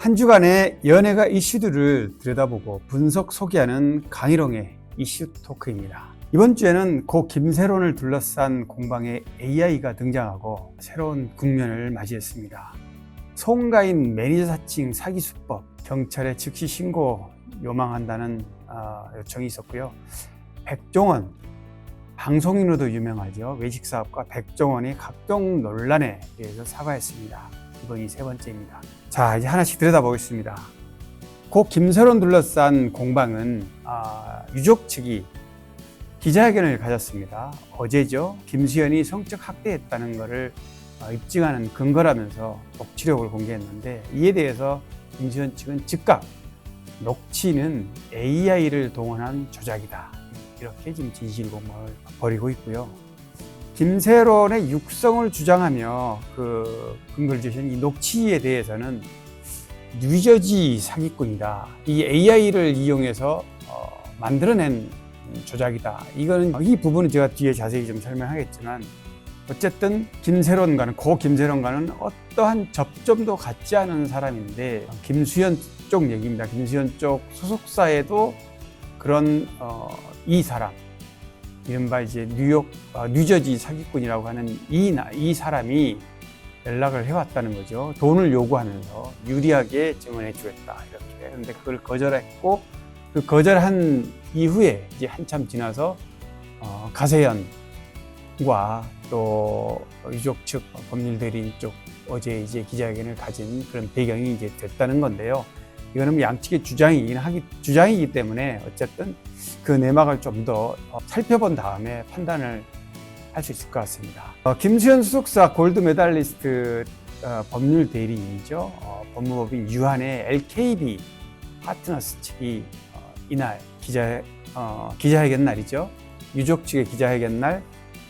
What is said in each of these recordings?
한 주간의 연예가 이슈들을 들여다보고 분석 소개하는 강희롱의 이슈 토크입니다. 이번 주에는 고 김새론을 둘러싼 공방에 AI가 등장하고 새로운 국면을 맞이했습니다. 송가인 매니저 사칭 사기 수법, 경찰에 즉시 신고 요망한다는 요청이 있었고요. 백종원, 방송인으로도 유명하죠. 외식사업가 백종원이 각종 논란에 대해서 사과했습니다. 이번이 세 번째입니다. 자, 이제 하나씩 들여다보겠습니다. 고 김새론 둘러싼 공방은 유족 측이 기자회견을 가졌습니다. 어제죠. 김수현이 성적 학대했다는 것을 입증하는 근거라면서 녹취록을 공개했는데, 이에 대해서 김수현 측은 즉각 녹취는 AI를 동원한 조작이다, 이렇게 지금 진실공방을 벌이고 있고요. 김새론의 육성을 주장하며 그 근거를 주신 이 녹취에 대해서는 뉴저지 사기꾼이다, 이 AI를 이용해서 만들어낸 조작이다. 이 부분은 제가 뒤에 자세히 좀 설명하겠지만, 어쨌든 고 김새론과는 어떠한 접점도 갖지 않은 사람인데, 김수현 쪽 얘기입니다. 김수현 쪽 소속사에도 그런 이 사람, 이른바 이제 뉴저지 사기꾼이라고 하는 이 사람이 연락을 해왔다는 거죠. 돈을 요구하면서 유리하게 증언해 주겠다, 이렇게. 그런데 그걸 거절했고, 그 거절한 이후에 이제 한참 지나서 가세현과 또 유족 측 법률 대리인 쪽 어제 이제 기자회견을 가진 그런 배경이 이제 됐다는 건데요. 이거는 양측의 주장이기 때문에 어쨌든 그 내막을 좀 더 살펴본 다음에 판단을 할 수 있을 것 같습니다. 김수현 소속사 골드 메달리스트 법률 대리인이죠. 법무법인 유한의 LKB 파트너스 측이 이날 기자회견 날이죠. 유족 측의 기자회견 날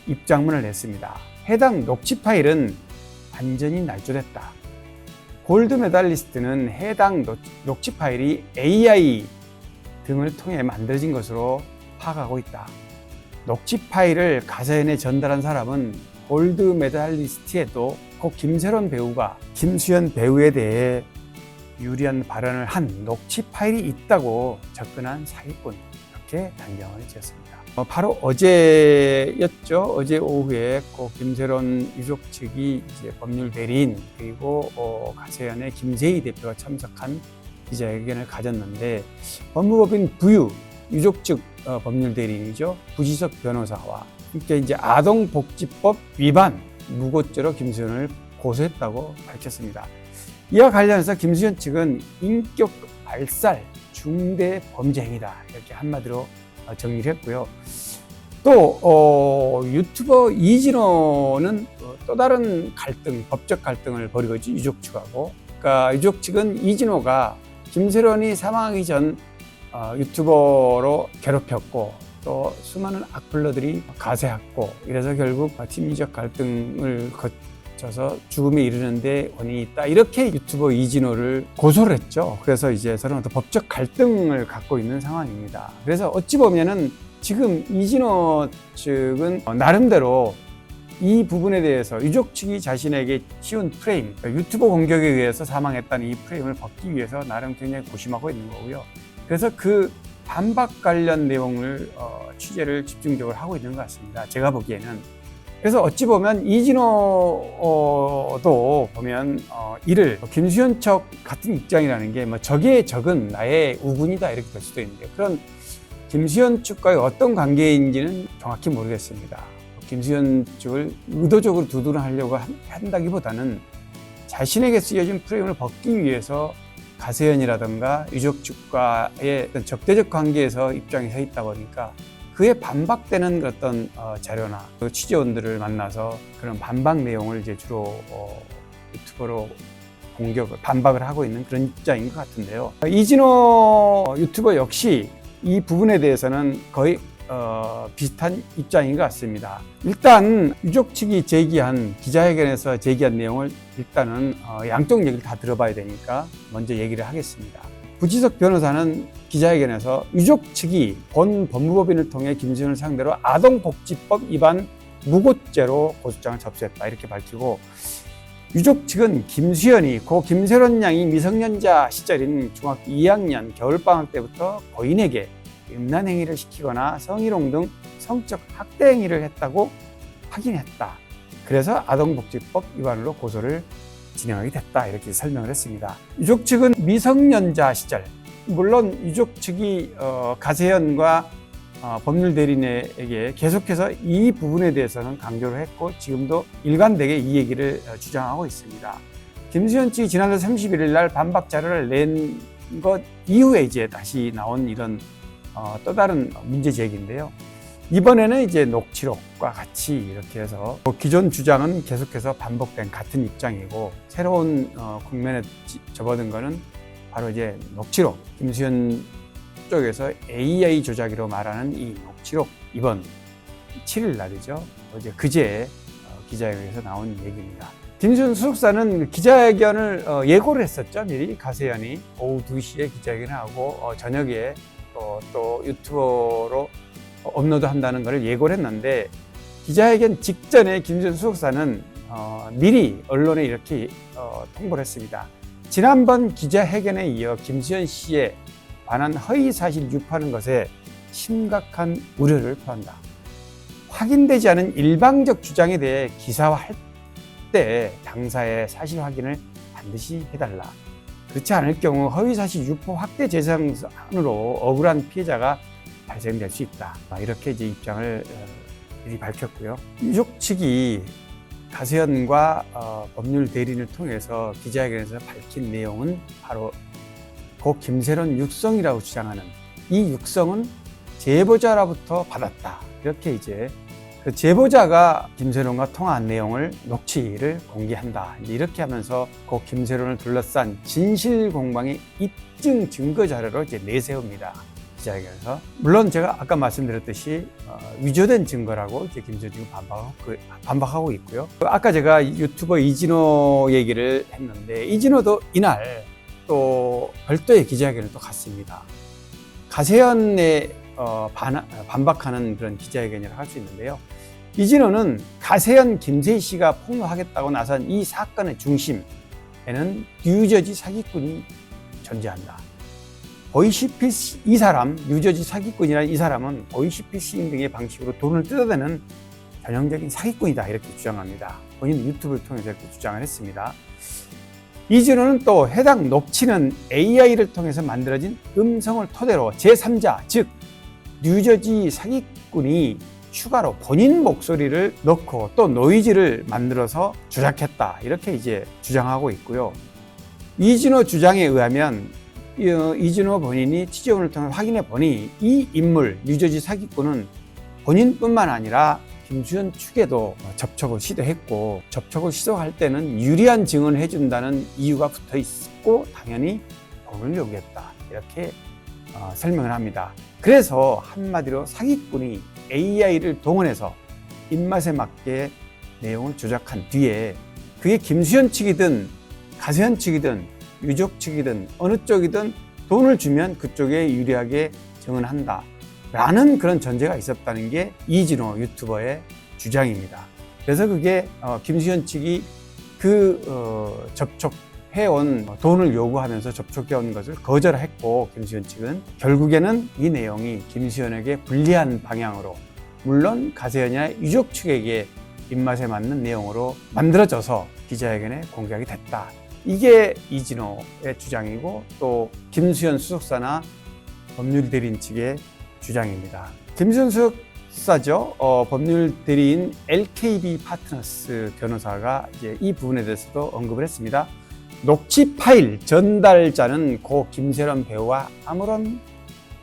입장문을 냈습니다. 해당 녹취 파일은 완전히 날조됐다. 골드 메달리스트는 해당 녹취 파일이 AI 등을 통해 만들어진 것으로 파악하고 있다. 녹취 파일을 가세현에 전달한 사람은 골드 메달리스트에도 고 김새론 배우가 김수현 배우에 대해 유리한 발언을 한 녹취 파일이 있다고 접근한 사기꾼, 이렇게 단정을 지었습니다. 바로 어제였죠. 어제 오후에 고 김새론 유족 측이 이제 법률 대리인 그리고 가세현의 김세희 대표가 참석한 기자회견을 가졌는데, 법무법인 부유 유족 측 법률 대리인이죠. 부지석 변호사와 함께 이제 아동복지법 위반 무고죄로 김수현을 고소했다고 밝혔습니다. 이와 관련해서 김수현 측은 인격 알살 중대 범죄 행위다, 이렇게 한마디로 정리를 했고요. 또 유튜버 이진호는 또 다른 법적 갈등을 벌이고 있죠. 유족 측하고. 그러니까 유족 측은 이진호가 김새론이 사망하기 전 유튜버로 괴롭혔고, 또 수많은 악플러들이 가세했고, 이래서 결국 심리적 갈등을 거쳐서 죽음에 이르는데 원인이 있다, 이렇게 유튜버 이진호를 고소를 했죠. 그래서 이제 서로 또 법적 갈등을 갖고 있는 상황입니다. 그래서 어찌 보면은 지금 이진호 측은 나름대로 이 부분에 대해서 유족 측이 자신에게 씌운 프레임, 유튜버 공격에 의해서 사망했다는 이 프레임을 벗기 위해서 나름 굉장히 고심하고 있는 거고요. 그래서 그 반박 관련 내용을 취재를 집중적으로 하고 있는 것 같습니다, 제가 보기에는. 그래서 어찌 보면 이진호도 보면 이를 김수현 쪽 같은 입장이라는 게 적의 적은 나의 우군이다, 이렇게 볼 수도 있는데, 그런 김수현 측과의 어떤 관계인지는 정확히 모르겠습니다. 김수현 측을 의도적으로 두둔하려고 한다기보다는 자신에게 쓰여진 프레임을 벗기 위해서 가세현이라든가 유족 측과의 어떤 적대적 관계에서 입장에 서 있다 보니까 그에 반박되는 어떤 자료나 취재원들을 만나서 그런 반박 내용을 이제 주로 유튜버로 반박을 하고 있는 그런 입장인 것 같은데요. 이진호 유튜버 역시 이 부분에 대해서는 거의 비슷한 입장인 것 같습니다. 일단 유족 측이 기자회견에서 제기한 내용을 일단은 양쪽 얘기를 다 들어봐야 되니까 먼저 얘기를 하겠습니다. 부지석 변호사는 기자회견에서 유족 측이 본 법무법인을 통해 김수현을 상대로 아동복지법 위반 무고죄로 고소장을 접수했다, 이렇게 밝히고, 유족 측은 김수현이 고 김세론 양이 미성년자 시절인 중학교 2학년 겨울방학 때부터 고인에게 음란행위를 시키거나 성희롱 등 성적 학대 행위를 했다고 확인했다. 그래서 아동복지법 위반으로 고소를 진행하게 됐다. 이렇게 설명을 했습니다. 유족 측은 미성년자 시절, 물론 유족 측이 가세현과 법률 대리인에게 계속해서 이 부분에 대해서는 강조를 했고 지금도 일관되게 이 얘기를 주장하고 있습니다. 김수현 측이 지난달 31일 날 반박 자료를 낸 것 이후에 이제 다시 나온 이런 또 다른 문제 제기인데요. 이번에는 이제 녹취록과 같이 이렇게 해서 기존 주장은 계속해서 반복된 같은 입장이고 새로운 국면에 접어든 거는 바로 이제 녹취록, 김수현 쪽에서 AI 조작이라고 말하는 이 녹취록 이번 7일 날이죠. 어제 그제 기자회견에서 나온 얘기입니다. 김수현 수석사는 기자회견을 예고를 했었죠. 미리 가세현이 오후 2시에 기자회견을 하고 저녁에 또 유튜버로 업로드한다는 것을 예고를 했는데 기자회견 직전에 김수현 수석사는 미리 언론에 이렇게 통보를 했습니다. 지난번 기자회견에 이어 김수현 씨의 관한 허위사실 유포하는 것에 심각한 우려를 표한다. 확인되지 않은 일방적 주장에 대해 기사화할 때 당사의 사실 확인을 반드시 해달라. 그렇지 않을 경우 허위사실 유포 확대 재산으로 억울한 피해자가 발생될 수 있다. 이렇게 이제 입장을 미리 밝혔고요. 유족 측이 가세현과 법률 대리인을 통해서 기자회견에서 밝힌 내용은 바로 고 김세론 육성이라고 주장하는 이 육성은 제보자로부터 받았다. 이렇게 이제 그 제보자가 김세론과 통화한 내용을 녹취를 공개한다. 이렇게 하면서 고 김세론을 둘러싼 진실 공방의 입증 증거 자료로 이제 내세웁니다. 기자회견에서. 물론 제가 아까 말씀드렸듯이 위조된 증거라고 이제 김세론 측은 반박하고 있고요. 아까 제가 유튜버 이진호 얘기를 했는데 이진호도 이날 또 별도의 기자회견을 또 갔습니다. 가세현에 반박하는 그런 기자회견이라고 할 수 있는데요. 이진호는 가세현 김세희 씨가 폭로하겠다고 나선 이 사건의 중심에는 뉴저지 사기꾼이 존재한다. 보이시피싱 이 사람, 뉴저지 사기꾼이라는 이 사람은 보이시피싱 등의 방식으로 돈을 뜯어내는 전형적인 사기꾼이다. 이렇게 주장합니다. 본인 유튜브를 통해서 이렇게 주장을 했습니다. 이진호는 또 해당 녹취는 AI를 통해서 만들어진 음성을 토대로 제3자, 즉 뉴저지 사기꾼이 추가로 본인 목소리를 넣고 또 노이즈를 만들어서 조작했다. 이렇게 이제 주장하고 있고요. 이진호 주장에 의하면 이진호 본인이 취재원을 통해 확인해 보니 이 인물, 뉴저지 사기꾼은 본인뿐만 아니라 김수현 측에도 접촉을 시도했고 접촉을 시도할 때는 유리한 증언을 해준다는 이유가 붙어 있고 당연히 돈을 요구했다. 이렇게 설명을 합니다. 그래서 한마디로 사기꾼이 AI를 동원해서 입맛에 맞게 내용을 조작한 뒤에 그게 김수현 측이든 가세현 측이든 유족 측이든 어느 쪽이든 돈을 주면 그쪽에 유리하게 증언한다 라는 그런 전제가 있었다는 게 이진호 유튜버의 주장입니다. 그래서 그게 김수현 측이 접촉해온 돈을 요구하면서 접촉해온 것을 거절했고 김수현 측은 결국에는 이 내용이 김수현에게 불리한 방향으로 물론 가세현이나 유족 측에게 입맛에 맞는 내용으로 만들어져서 기자회견에 공개하게 됐다. 이게 이진호의 주장이고 또 김수현 수석사나 법률 대리인 측의 주장입니다. 김수현 수석사죠. 법률 대리인 LKB 파트너스 변호사가 이제 이 부분에 대해서도 언급을 했습니다. 녹취 파일 전달자는 고 김세론 배우와 아무런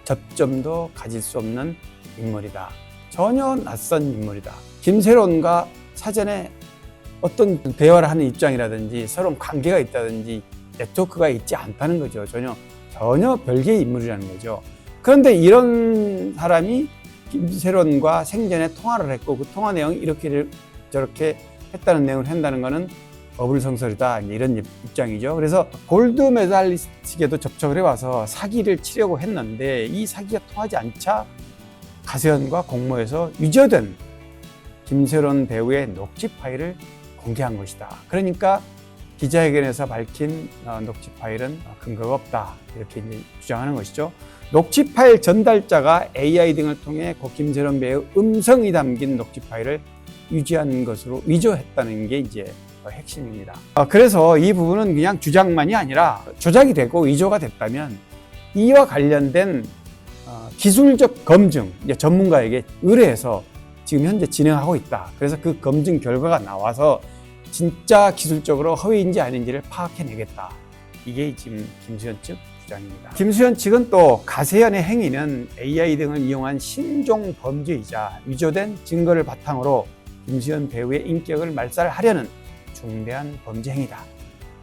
접점도 가질 수 없는 인물이다. 전혀 낯선 인물이다. 김세론과 사전에 어떤 대화를 하는 입장이라든지 서로 관계가 있다든지 네트워크가 있지 않다는 거죠. 전혀 별개의 인물이라는 거죠. 그런데 이런 사람이 김세론과 생전에 통화를 했고 그 통화 내용이 이렇게 저렇게 했다는 내용을 한다는 것은 어불성설이다 이런 입장이죠. 그래서 골드 메달리스트에게도 접촉을 해와서 사기를 치려고 했는데 이 사기가 통하지 않자 가세현과 공모해서 위조된 김세론 배우의 녹취 파일을 공개한 것이다. 그러니까 기자회견에서 밝힌 녹취 파일은 근거가 없다, 이렇게 이제 주장하는 것이죠. 녹취 파일 전달자가 AI 등을 통해 고 김세론 배우의 음성이 담긴 녹취 파일을 유지한 것으로 위조했다는 게 이제 핵심입니다. 그래서 이 부분은 그냥 주장만이 아니라 조작이 되고 위조가 됐다면 이와 관련된 기술적 검증, 이제 전문가에게 의뢰해서 지금 현재 진행하고 있다. 그래서 그 검증 결과가 나와서 진짜 기술적으로 허위인지 아닌지를 파악해내겠다. 이게 지금 김수현 측 주장입니다. 김수현 측은 또 가세현의 행위는 AI 등을 이용한 신종 범죄이자 위조된 증거를 바탕으로 김수현 배우의 인격을 말살하려는 중대한 범죄 행위다.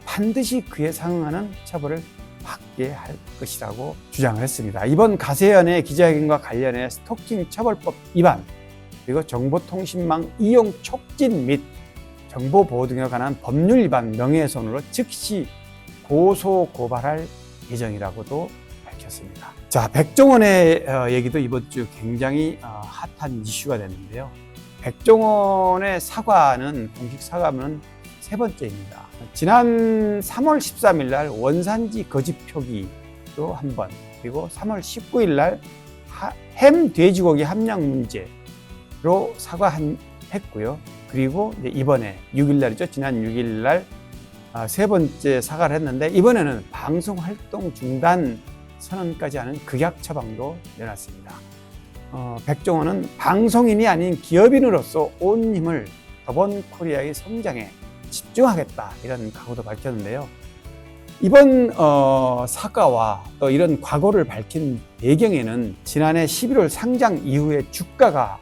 반드시 그에 상응하는 처벌을 받게 할 것이라고 주장을 했습니다. 이번 가세현의 기자회견과 관련해 스토킹 처벌법 위반, 그리고 정보통신망 이용 촉진 및 정보보호 등에 관한 법률 위반 명예훼손으로 즉시 고소 고발할 예정이라고도 밝혔습니다. 자, 백종원의 얘기도 이번 주 굉장히 핫한 이슈가 됐는데요. 백종원의 사과는, 공식 사과문은 세 번째입니다. 지난 3월 13일 날 원산지 거짓 표기도 한 번, 그리고 3월 19일 날 햄 돼지고기 함량 문제로 사과했고요. 그리고 이제 이번에 6일 날이죠. 지난 6일 날 세 번째 사과를 했는데, 이번에는 방송 활동 중단 선언까지 하는 극약 처방도 내놨습니다. 백종원은 방송인이 아닌 기업인으로서 온 힘을 더본코리아의 성장에 집중하겠다, 이런 각오도 밝혔는데요. 이번 사과와 또 이런 과거를 밝힌 배경에는 지난해 11월 상장 이후에 주가가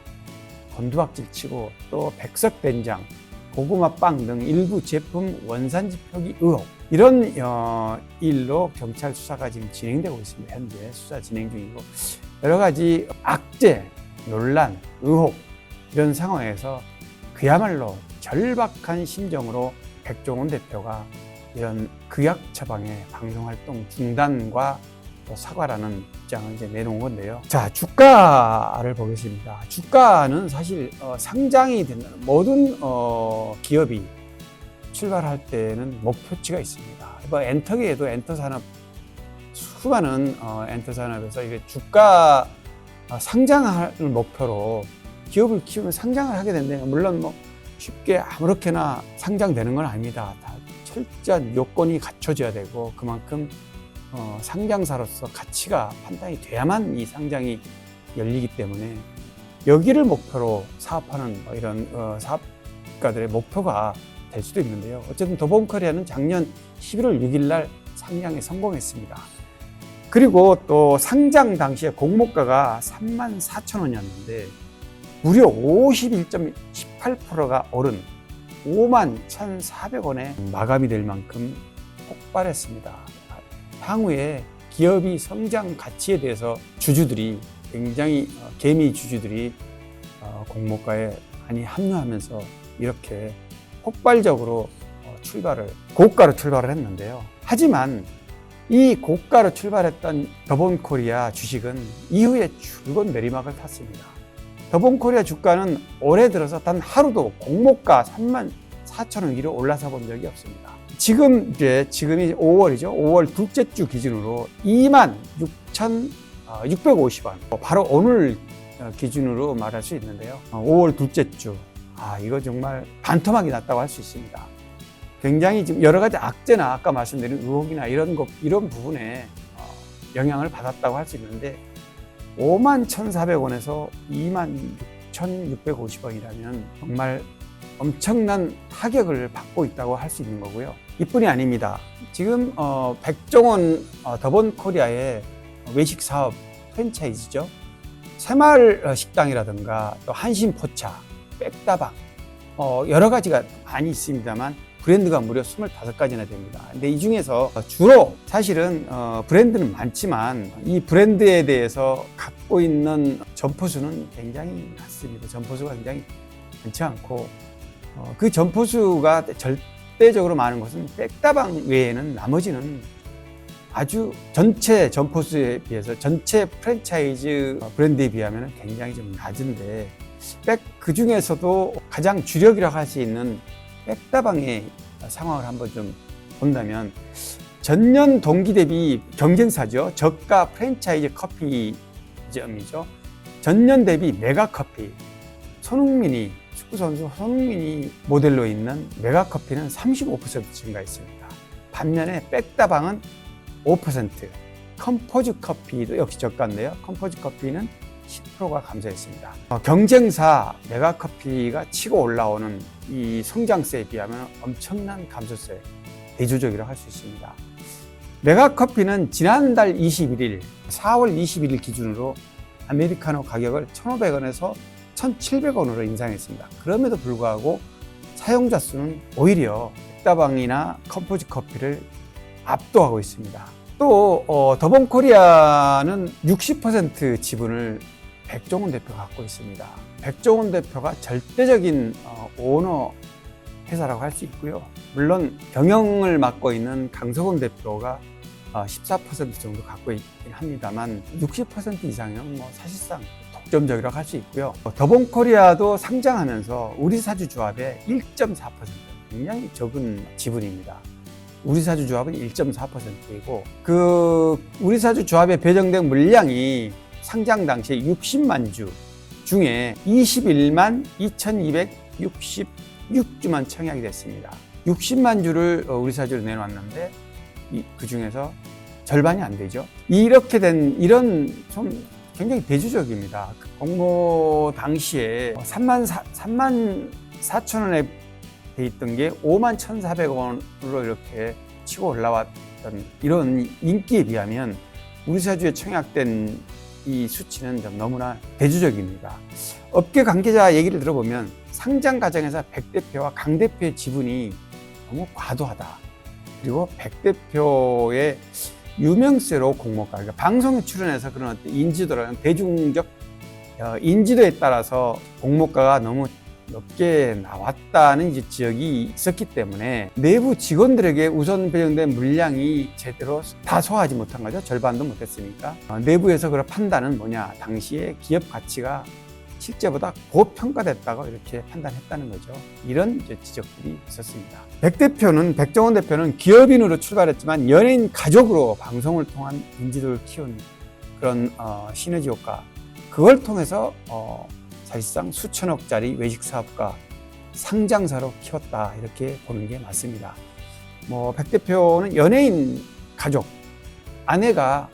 곤두박질치고 또 백석된장, 고구마빵 등 일부 제품 원산지 표기 의혹, 이런 일로 경찰 수사가 지금 진행되고 있습니다. 현재 수사 진행 중이고, 여러 가지 악재, 논란, 의혹, 이런 상황에서 그야말로 절박한 심정으로 백종원 대표가 이런 극약 처방의 방송활동 중단과 또 사과라는 입장을 이제 내놓은 건데요. 자, 주가를 보겠습니다. 주가는 사실 상장이 된다는 모든 기업이 출발할 때는 목표치가 있습니다. 뭐 엔터계에도 엔터산업, 수많은 엔터산업에서 이게 주가 상장을 목표로 기업을 키우면 상장을 하게 된대요. 물론 뭐 쉽게 아무렇게나 상장되는 건 아닙니다. 다 철저한 요건이 갖춰져야 되고, 그만큼 상장사로서 가치가 판단이 돼야만 이 상장이 열리기 때문에 여기를 목표로 사업하는 이런 사업가들의 목표가 될 수도 있는데요. 어쨌든 더본코리아는 작년 11월 6일 날 상장에 성공했습니다. 그리고 또 상장 당시에 공모가가 34,000원이었는데 무려 51.18%가 오른 51,400원에 마감이 될 만큼 폭발했습니다. 향후에 기업이 성장 가치에 대해서 주주들이, 굉장히 개미 주주들이 공모가에 많이 합류하면서 이렇게 폭발적으로 고가로 출발을 했는데요. 하지만 이 고가로 출발했던 더본코리아 주식은 이후에 줄곧 내리막을 탔습니다. 더본코리아 주가는 올해 들어서 단 하루도 공모가 34,000원 위로 올라서 본 적이 없습니다. 지금이 5월이죠. 5월 둘째 주 기준으로 26,650원. 바로 오늘 기준으로 말할 수 있는데요. 5월 둘째 주. 이거 정말 반토막이 났다고 할 수 있습니다. 굉장히 지금 여러 가지 악재나 아까 말씀드린 의혹이나 이런 부분에 영향을 받았다고 할 수 있는데, 51,400원에서 26,650원이라면 정말 엄청난 타격을 받고 있다고 할 수 있는 거고요. 이뿐이 아닙니다. 지금 백종원 더본코리아의 외식 사업 프랜차이즈죠. 새마을 식당이라든가 또 한신포차, 백다방, 여러 가지가 많이 있습니다만 브랜드가 무려 25가지나 됩니다. 근데 이 중에서 주로 사실은 브랜드는 많지만 이 브랜드에 대해서 갖고 있는 점포수는 굉장히 낮습니다. 점포수가 굉장히 많지 않고, 그 점포수가 절대적으로 많은 것은 백다방 외에는 나머지는 아주 전체 점포수에 비해서 전체 프랜차이즈 브랜드에 비하면 굉장히 좀 낮은데, 그 중에서도 가장 주력이라고 할 수 있는 백다방의 상황을 한번 좀 본다면 전년 동기 대비 경쟁사죠. 저가 프랜차이즈 커피점이죠. 전년 대비 메가커피, 축구선수 손흥민이 모델로 있는 메가커피는 35% 증가했습니다. 반면에 백다방은 5%, 컴포즈 커피도 역시 저가인데요. 컴포즈 커피는 10%가 감소했습니다. 경쟁사 메가커피가 치고 올라오는 이 성장세에 비하면 엄청난 감소세, 대조적이라고 할 수 있습니다. 메가커피는 지난달 21일, 4월 21일 기준으로 아메리카노 가격을 1,500원에서 1,700원으로 인상했습니다. 그럼에도 불구하고 사용자 수는 오히려 백다방이나 컴포즈 커피를 압도하고 있습니다. 또 더본코리아는 60% 지분을 백종원 대표가 갖고 있습니다. 백종원 대표가 절대적인 오너 회사라고 할 수 있고요. 물론 경영을 맡고 있는 강석원 대표가 14% 정도 갖고 있긴 합니다만 60% 이상은 사실상 독점적이라고 할 수 있고요. 더본코리아도 상장하면서 우리사주조합의 1.4%, 굉장히 적은 지분입니다. 우리사주조합은 1.4%이고 그 우리사주조합에 배정된 물량이 상장 당시에 60만 주 중에 21만 2,266주만 청약이 됐습니다. 60만 주를 우리사주로 내놓았는데 그 중에서 절반이 안 되죠. 이렇게 된 이런 좀 굉장히 대조적입니다. 공모 당시에 3만 4천 원에 돼 있던 게 5만 1,400원으로 이렇게 치고 올라왔던 이런 인기에 비하면 우리사주에 청약된 이 수치는 좀 너무나 대조적입니다. 업계 관계자 얘기를 들어보면 상장 과정에서 백 대표와 강 대표의 지분이 너무 과도하다. 그리고 백 대표의 유명세로 공모가, 그러니까 방송에 출연해서 그런 어떤 인지도라는 대중적 인지도에 따라서 공모가가 너무 높게 나왔다는 지적이 있었기 때문에 내부 직원들에게 우선 배정된 물량이 제대로 다 소화하지 못한 거죠. 절반도 못했으니까. 내부에서 그런 판단은 뭐냐, 당시에 기업 가치가 실제보다 고평가됐다고 이렇게 판단했다는 거죠. 이런 지적들이 있었습니다. 백종원 대표는 기업인으로 출발했지만 연예인 가족으로 방송을 통한 인지도를 키운 그런 시너지 효과, 그걸 통해서 사실상 수천억짜리 외식 사업가 상장사로 키웠다, 이렇게 보는 게 맞습니다. 백 대표는 연예인 가족, 아내가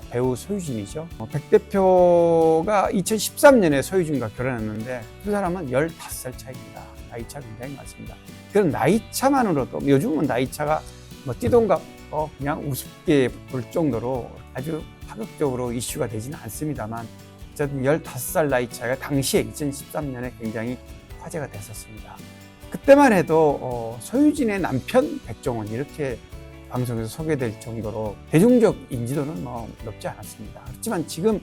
배우 소유진이죠. 백 대표가 2013년에 소유진과 결혼했는데 그 사람은 15살 차이입니다. 나이차 굉장히 많습니다. 그런 나이차만으로도 요즘은 나이차가 띠동갑 그냥 우습게 볼 정도로 아주 파격적으로 이슈가 되지는 않습니다만 어쨌든 15살 나이 차이가 당시에 2013년에 굉장히 화제가 됐었습니다. 그때만 해도 소유진의 남편 백종원 이렇게 방송에서 소개될 정도로 대중적 인지도는 높지 않았습니다. 그렇지만 지금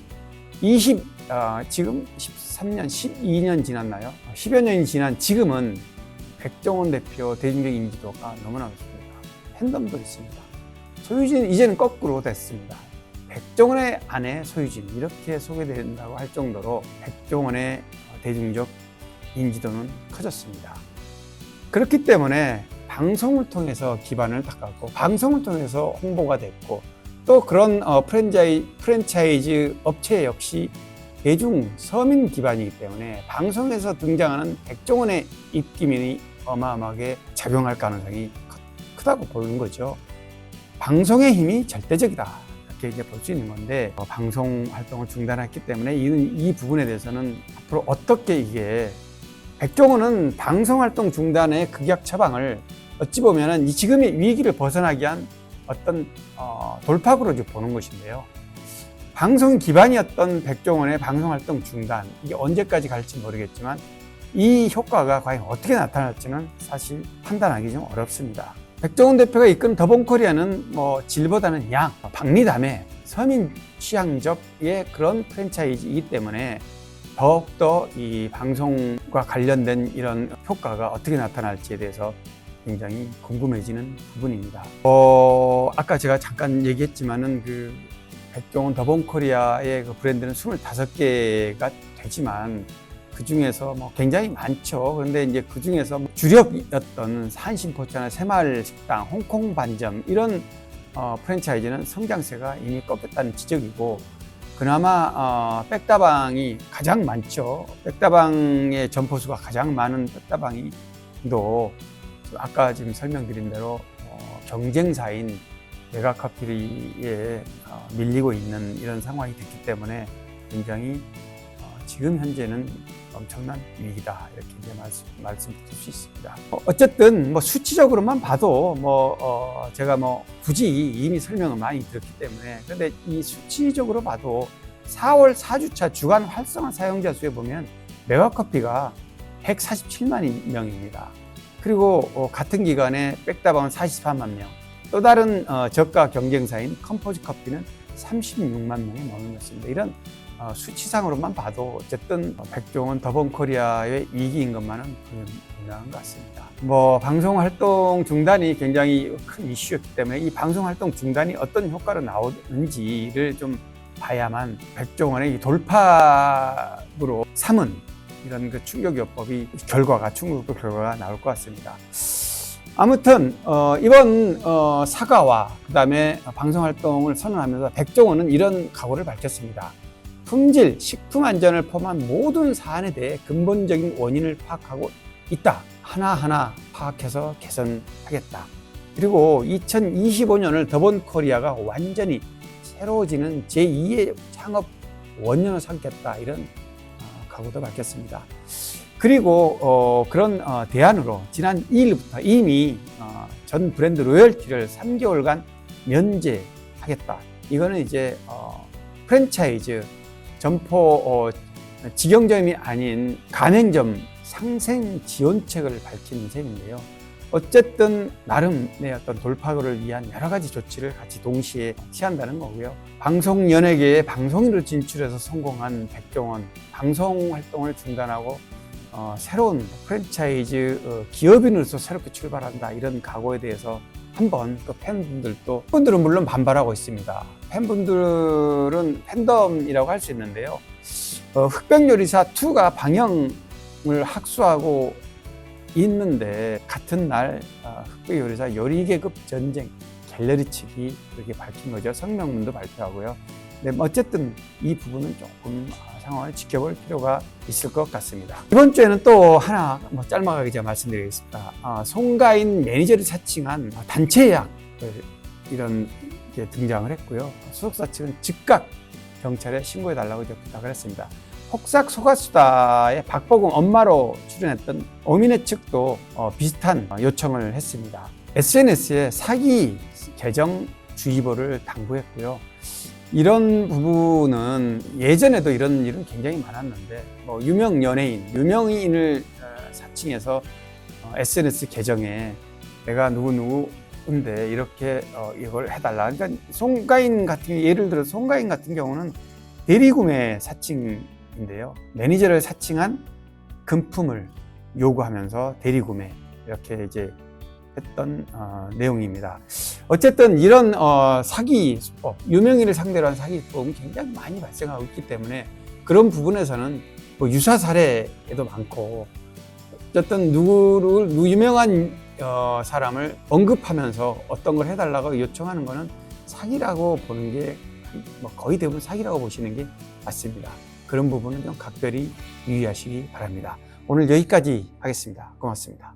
13년, 12년 지났나요? 10여 년이 지난 지금은 백종원 대표 대중적 인지도가 너무나 높습니다. 팬덤도 있습니다. 소유진 이제는 거꾸로 됐습니다. 백종원의 아내 소유진 이렇게 소개된다고 할 정도로 백종원의 대중적 인지도는 커졌습니다. 그렇기 때문에 방송을 통해서 기반을 닦았고 방송을 통해서 홍보가 됐고 또 그런 프랜차이즈 업체 역시 대중 서민 기반이기 때문에 방송에서 등장하는 백종원의 입김이 어마어마하게 작용할 가능성이 크다고 보는 거죠. 방송의 힘이 절대적이다, 이렇게 이제 볼 수 있는 건데 방송 활동을 중단했기 때문에 이 부분에 대해서는 앞으로 어떻게 이게 백종원은 방송 활동 중단의 극약 처방을 어찌 보면은 지금의 위기를 벗어나기 위한 어떤 돌파구로 보는 것인데요. 방송 기반이었던 백종원의 방송 활동 중단, 이게 언제까지 갈지 모르겠지만 이 효과가 과연 어떻게 나타날지는 사실 판단하기 좀 어렵습니다. 백종원 대표가 이끈 더본코리아는 질보다는 양, 박리담의 서민 취향적의 그런 프랜차이즈이기 때문에 더욱더 이 방송과 관련된 이런 효과가 어떻게 나타날지에 대해서 굉장히 궁금해지는 부분입니다. 아까 제가 잠깐 얘기했지만은 그 백종원 더본코리아의 그 브랜드는 25개가 되지만 그 그 중에서 뭐 굉장히 많죠. 그런데 이제 그 중에서 주력이었던 산신포차나 새마을식당, 홍콩 반점 이런 프랜차이즈는 성장세가 이미 꺾였다는 지적이고, 그나마 백다방이 가장 많죠. 백다방의 점포수가 가장 많은 백다방이도 아까 지금 설명드린 대로 경쟁사인 메가커피에 밀리고 있는 이런 상황이 됐기 때문에 굉장히 지금 현재는 엄청난 위기다, 이렇게 이제 말씀드릴 수 있습니다. 어쨌든 뭐 수치적으로만 봐도 제가 굳이 이미 설명을 많이 드렸기 때문에, 그런데 이 수치적으로 봐도 4월 4주차 주간 활성화 사용자 수에 보면 메가커피가 147만 명입니다. 그리고 같은 기간에 백다방은 44만 명, 또 다른 저가 경쟁사인 컴포즈 커피는 36만 명에 머물렀습니다. 이런 수치상으로만 봐도 어쨌든 백종원 더본코리아의 위기인 것만은 분명한 것 같습니다. 방송 활동 중단이 굉장히 큰 이슈였기 때문에 이 방송 활동 중단이 어떤 효과로 나오는지를 좀 봐야만 백종원의 이 돌파구로 삼은 이런 그 충격요법이 충격요법 결과가 나올 것 같습니다. 아무튼 이번 사과와 그 다음에 방송 활동을 선언하면서 백종원은 이런 각오를 밝혔습니다. 품질, 식품 안전을 포함한 모든 사안에 대해 근본적인 원인을 파악하고 있다. 하나하나 파악해서 개선하겠다. 그리고 2025년을 더본코리아가 완전히 새로워지는 제2의 창업 원년을 삼겠다. 이런 각오도 밝혔습니다. 그리고 그런 대안으로 지난 2일부터 이미 전 브랜드 로열티를 3개월간 면제하겠다. 이거는 이제 프랜차이즈 점포 직영점이 아닌 가맹점 상생 지원책을 밝힌 셈인데요. 어쨌든 나름의 어떤 돌파구를 위한 여러 가지 조치를 같이 동시에 취한다는 거고요. 방송 연예계에 방송인으로 진출해서 성공한 백종원, 방송 활동을 중단하고 새로운 프랜차이즈 기업인으로서 새롭게 출발한다, 이런 각오에 대해서 한번 또 팬분들은 물론 반발하고 있습니다. 팬분들은 팬덤이라고 할 수 있는데요. 흑백요리사 2가 방영을 학수하고 있는데 같은 날 흑백요리사 요리계급 전쟁 갤러리 측이 그렇게 밝힌 거죠. 성명문도 발표하고요. 네, 어쨌든 이 부분은 조금 상황을 지켜볼 필요가 있을 것 같습니다. 이번 주에는 또 하나 짤막하게 제가 말씀드리겠습니다. 송가인 매니저를 사칭한 단체 예약을 이런 게 등장을 했고요. 소속사 측은 즉각 경찰에 신고해달라고 이제 부탁을 했습니다. 폭삭 소가수다의 박보검 엄마로 출연했던 오미네 측도 비슷한 요청을 했습니다. SNS에 사기 계정 주의보를 당부했고요. 이런 부분은 예전에도 이런 일은 굉장히 많았는데, 유명 연예인, 유명인을 사칭해서 SNS 계정에 내가 누구인데 이렇게 이걸 해달라. 그러니까 예를 들어 송가인 같은 경우는 대리구매 사칭인데요. 매니저를 사칭한 금품을 요구하면서 대리구매, 이렇게 이제 했던 내용입니다. 어쨌든 이런 사기 수법, 유명인을 상대로 한 사기 수법은 굉장히 많이 발생하고 있기 때문에 그런 부분에서는 유사 사례에도 많고, 어쨌든 유명한 사람을 언급하면서 어떤 걸 해달라고 요청하는 거는 사기라고 보는 게 거의 대부분 사기라고 보시는 게 맞습니다. 그런 부분은 좀 각별히 유의하시기 바랍니다. 오늘 여기까지 하겠습니다. 고맙습니다.